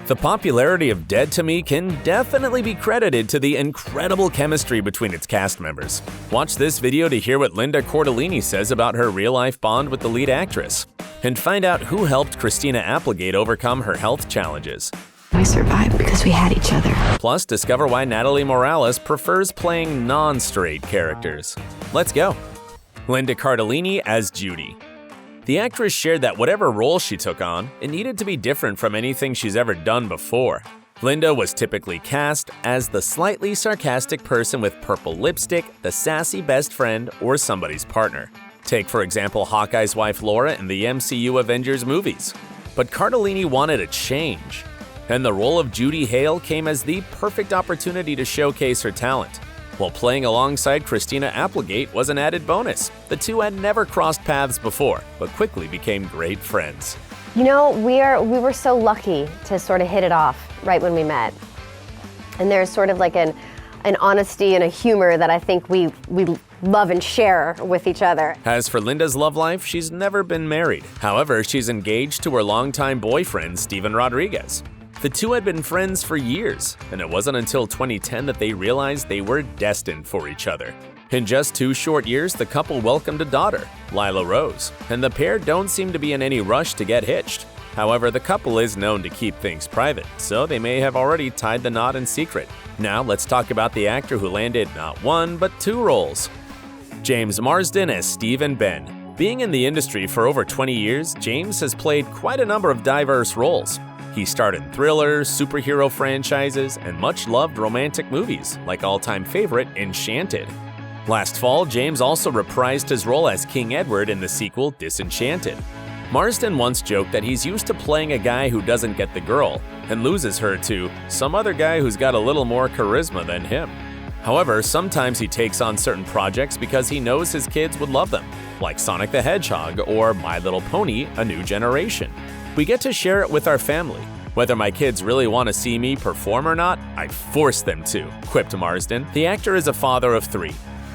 The popularity of Dead to Me can definitely be credited to the incredible chemistry between its cast members. Watch this video to hear what Linda Cardellini says about her real-life bond with the lead actress, and find out who helped Christina Applegate overcome her health challenges. We survived because we had each other. Plus, discover why Natalie Morales prefers playing non-straight characters. Let's go! Linda Cardellini as Judy. The actress shared that whatever role she took on, it needed to be different from anything she's ever done before. Linda was typically cast as the slightly sarcastic person with purple lipstick, the sassy best friend, or somebody's partner. Take, for example, Hawkeye's wife Laura in the MCU Avengers movies. But Cardellini wanted a change, and the role of Judy Hale came as the perfect opportunity to showcase her talent. While playing alongside Christina Applegate was an added bonus. The two had never crossed paths before, but quickly became great friends. You know, we were so lucky to sort of hit it off right when we met. And there's sort of like an honesty and a humor that I think we love and share with each other. As for Linda's love life, she's never been married. However, she's engaged to her longtime boyfriend, Steven Rodriguez. The two had been friends for years, and it wasn't until 2010 that they realized they were destined for each other. In just 2 short years, the couple welcomed a daughter, Lila Rose, and the pair don't seem to be in any rush to get hitched. However, the couple is known to keep things private, so they may have already tied the knot in secret. Now let's talk about the actor who landed not 1 but 2 roles. James Marsden as Steve and Ben. Being in the industry for over 20 years, James has played quite a number of diverse roles. He starred in thrillers, superhero franchises, and much-loved romantic movies, like all-time favorite Enchanted. Last fall, James also reprised his role as King Edward in the sequel Disenchanted. Marsden once joked that he's used to playing a guy who doesn't get the girl and loses her to some other guy who's got a little more charisma than him. However, sometimes he takes on certain projects because he knows his kids would love them, like Sonic the Hedgehog or My Little Pony: A New Generation. We get to share it with our family. Whether my kids really want to see me perform or not, I force them to, quipped Marsden. The actor is a father of 3.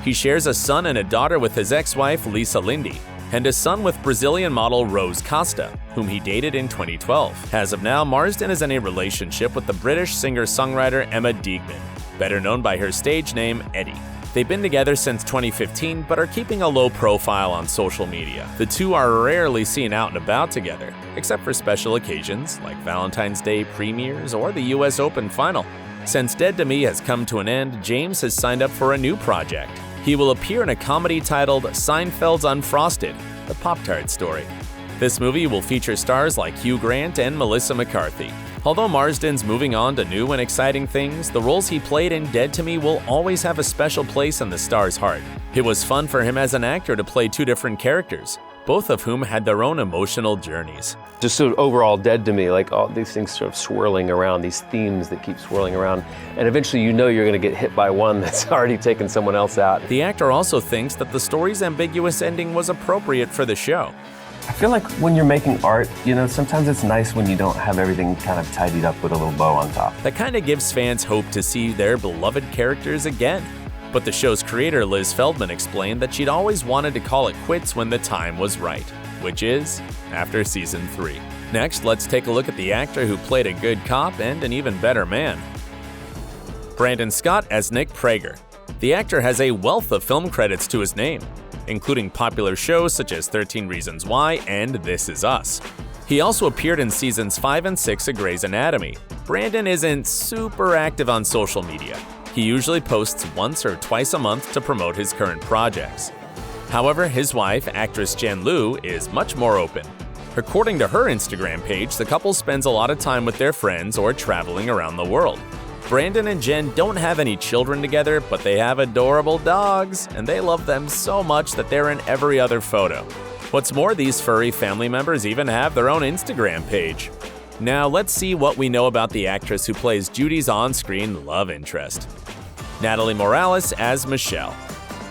He shares a son and a daughter with his ex-wife Lisa Lindy, and a son with Brazilian model Rose Costa, whom he dated in 2012. As of now, Marsden is in a relationship with the British singer-songwriter Emma Diegman, better known by her stage name Eddie. They've been together since 2015 but are keeping a low profile on social media. The two are rarely seen out and about together, except for special occasions like Valentine's Day premieres or the US Open final. Since Dead to Me has come to an end, James has signed up for a new project. He will appear in a comedy titled Seinfeld's Unfrosted, the Pop-Tart story. This movie will feature stars like Hugh Grant and Melissa McCarthy. Although Marsden's moving on to new and exciting things, the roles he played in Dead to Me will always have a special place in the star's heart. It was fun for him as an actor to play 2 different characters, both of whom had their own emotional journeys. Just sort of overall Dead to Me, like all these things sort of swirling around, these themes that keep swirling around, and eventually you know you're going to get hit by one that's already taken someone else out. The actor also thinks that the story's ambiguous ending was appropriate for the show. I feel like when you're making art, you know, sometimes it's nice when you don't have everything kind of tidied up with a little bow on top. That kind of gives fans hope to see their beloved characters again. But the show's creator, Liz Feldman, explained that she'd always wanted to call it quits when the time was right, which is after season 3. Next, let's take a look at the actor who played a good cop and an even better man. Brandon Scott as Nick Prager. The actor has a wealth of film credits to his name, including popular shows such as 13 Reasons Why and This Is Us. He also appeared in seasons 5 and 6 of Grey's Anatomy. Brandon isn't super active on social media. He usually posts once or twice a month to promote his current projects. However, his wife, actress Jen Liu, is much more open. According to her Instagram page, the couple spends a lot of time with their friends or traveling around the world. Brandon and Jen don't have any children together, but they have adorable dogs, and they love them so much that they're in every other photo. What's more, these furry family members even have their own Instagram page. Now let's see what we know about the actress who plays Judy's on-screen love interest. Natalie Morales as Michelle.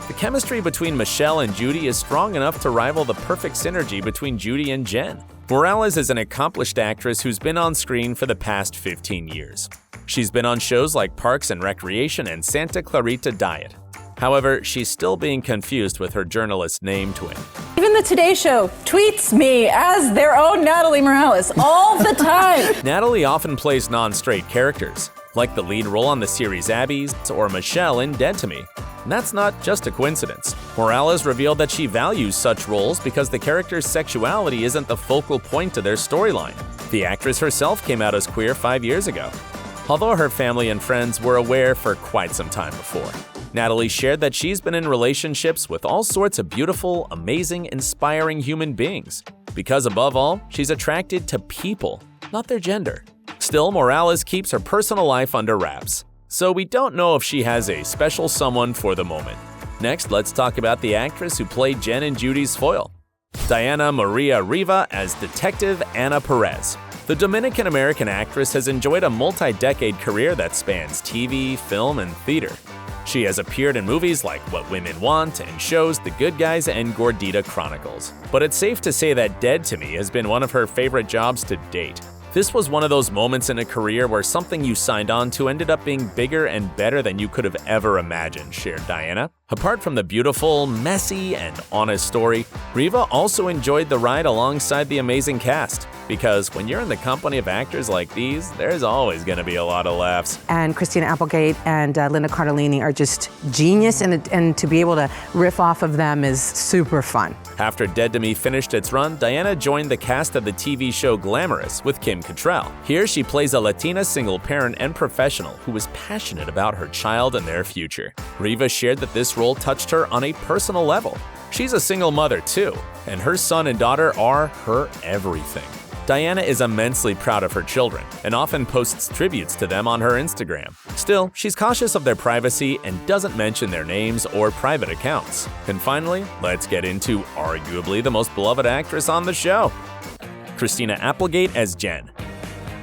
The chemistry between Michelle and Judy is strong enough to rival the perfect synergy between Judy and Jen. Morales is an accomplished actress who's been on screen for the past 15 years. She's been on shows like Parks and Recreation and Santa Clarita Diet. However, she's still being confused with her journalist name twin. Even the Today Show tweets me as their own Natalie Morales all the time. Natalie often plays non-straight characters, like the lead role on the series Abby's or Michelle in Dead to Me. And that's not just a coincidence. Morales revealed that she values such roles because the character's sexuality isn't the focal point of their storyline. The actress herself came out as queer 5 years ago, although her family and friends were aware for quite some time before. Natalie shared that she's been in relationships with all sorts of beautiful, amazing, inspiring human beings, because above all, she's attracted to people, not their gender. Still, Morales keeps her personal life under wraps, so we don't know if she has a special someone for the moment. Next, let's talk about the actress who played Jen and Judy's foil, Diana Maria Riva as Detective Ana Perez. The Dominican-American actress has enjoyed a multi-decade career that spans TV, film, and theater. She has appeared in movies like What Women Want and shows The Good Guys and Gordita Chronicles. But it's safe to say that Dead to Me has been one of her favorite jobs to date. This was one of those moments in a career where something you signed on to ended up being bigger and better than you could have ever imagined, shared Diana. Apart from the beautiful, messy, and honest story, Riva also enjoyed the ride alongside the amazing cast. Because when you're in the company of actors like these, there's always going to be a lot of laughs. And Christina Applegate and Linda Cardellini are just genius, and to be able to riff off of them is super fun. After Dead to Me finished its run, Diana joined the cast of the TV show Glamorous with Kim Cattrall. Here she plays a Latina single parent and professional who is passionate about her child and their future. Riva shared that this role touched her on a personal level. She's a single mother too, and her son and daughter are her everything. Diana is immensely proud of her children and often posts tributes to them on her Instagram. Still, she's cautious of their privacy and doesn't mention their names or private accounts. And finally, let's get into arguably the most beloved actress on the show, Christina Applegate as Jen.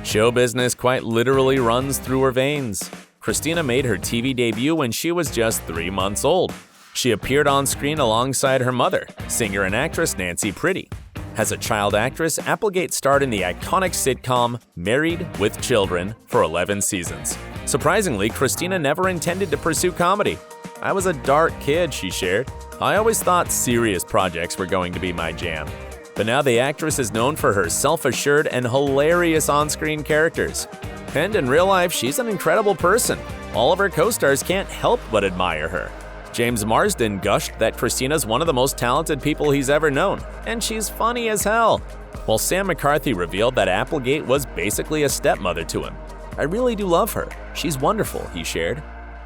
Show business quite literally runs through her veins. Christina made her TV debut when she was just 3 months old. She appeared on screen alongside her mother, singer and actress Nancy Pretty. As a child actress, Applegate starred in the iconic sitcom Married with Children for 11 seasons. Surprisingly, Christina never intended to pursue comedy. "I was a dark kid," she shared. "I always thought serious projects were going to be my jam." But now the actress is known for her self-assured and hilarious on-screen characters. And in real life, she's an incredible person. All of her co-stars can't help but admire her. James Marsden gushed that Christina's one of the most talented people he's ever known, and she's funny as hell. While Sam McCarthy revealed that Applegate was basically a stepmother to him. "I really do love her. She's wonderful," he shared.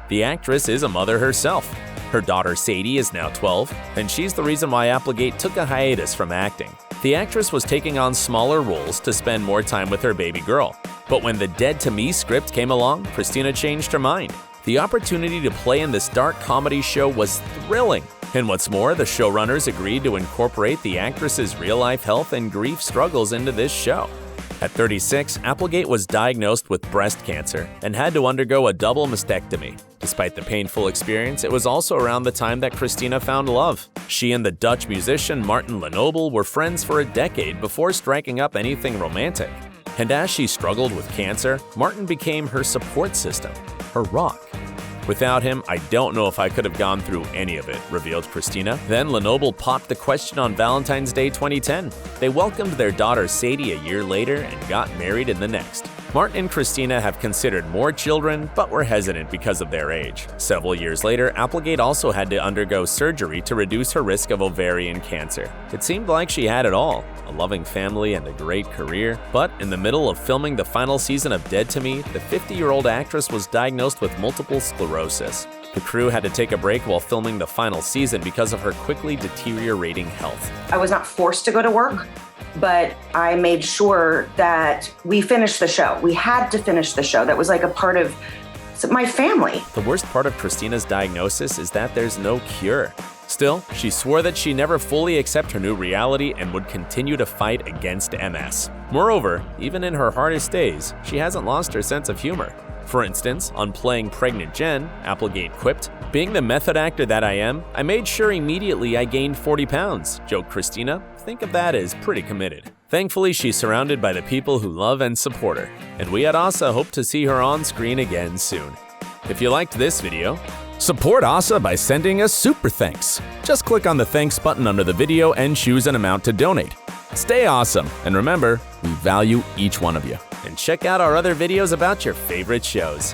The actress is a mother herself. Her daughter Sadie is now 12, and she's the reason why Applegate took a hiatus from acting. The actress was taking on smaller roles to spend more time with her baby girl. But when the Dead to Me script came along, Christina changed her mind. The opportunity to play in this dark comedy show was thrilling. And what's more, the showrunners agreed to incorporate the actress's real-life health and grief struggles into this show. At 36, Applegate was diagnosed with breast cancer and had to undergo a double mastectomy. Despite the painful experience, it was also around the time that Christina found love. She and the Dutch musician Martin Lenoble were friends for a decade before striking up anything romantic. And as she struggled with cancer, Martin became her support system, her rock. "Without him, I don't know if I could have gone through any of it," revealed Christina. Then Lenoble popped the question on Valentine's Day 2010. They welcomed their daughter Sadie a year later and got married in the next. Martin and Christina have considered more children, but were hesitant because of their age. Several years later, Applegate also had to undergo surgery to reduce her risk of ovarian cancer. It seemed like she had it all, a loving family and a great career. But in the middle of filming the final season of Dead to Me, the 50-year-old actress was diagnosed with multiple sclerosis. The crew had to take a break while filming the final season because of her quickly deteriorating health. I was not forced to go to work, but I made sure that we finished the show. We had to finish the show. That was like a part of my family. The worst part of Christina's diagnosis is that there's no cure. Still, she swore that she never fully accept her new reality and would continue to fight against MS. Moreover, even in her hardest days, she hasn't lost her sense of humor. For instance, on playing pregnant Jen, Applegate quipped, "Being the method actor that I am, I made sure immediately I gained 40 pounds, joked Christina. Think of that as pretty committed. Thankfully, she's surrounded by the people who love and support her, and we at OSSA hope to see her on screen again soon. If you liked this video, Support OSSA by sending us super thanks. Just click on the thanks button under the video and choose an amount to donate. Stay awesome, and remember, we value each one of you. And check out our other videos about your favorite shows.